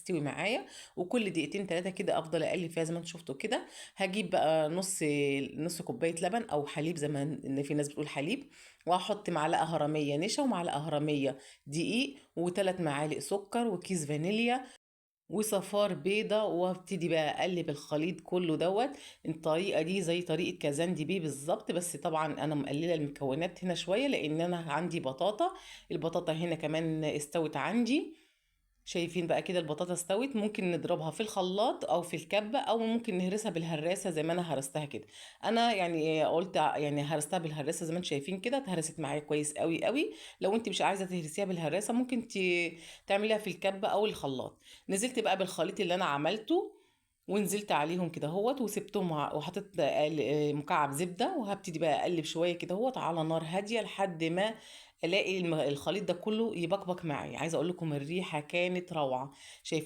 تستوي معايا. وكل دقيقتين 3 كده افضل اقلب فيها زي ما انتم شفتوا كده. هجيب بقى نص كوبايه لبن او حليب زي ما ان في ناس بتقول حليب، وهحط معلقه هرميه نشا ومعلقه هرميه دقيق وثلاث معالق سكر وكيس فانيليا وصفار بيضة، وابتدي بقى اقلب الخليط كله دوت. الطريقة دي زي طريقة كازاندي بيه بالظبط، بس طبعا انا مقللة المكونات هنا شوية لان انا عندي بطاطا. البطاطا هنا كمان استوت عندي. شايفين بقى كده البطاطا استوت. ممكن نضربها في الخلاط او في الكبة او ممكن نهرسها بالهراسة زي ما انا هرستها كده. انا يعني قلت يعني هرستها بالهراسة زي ما انتم شايفين كده، اتهرست معايا كويس قوي قوي. لو انت مش عايزة تهرسيها بالهراسة ممكن تعمليها في الكبة او الخلاط. نزلت بقى بالخليط اللي انا عملته ونزلت عليهم كده هوت وسبتهم وحطيت مكعب زبدة، وهبتدي بقى اقلب شوية كده هوت على نار هادية لحد ما الاقي الخليط ده كله يبقبق معايا. عايزة اقول لكم الريحة كانت روعة. شايفين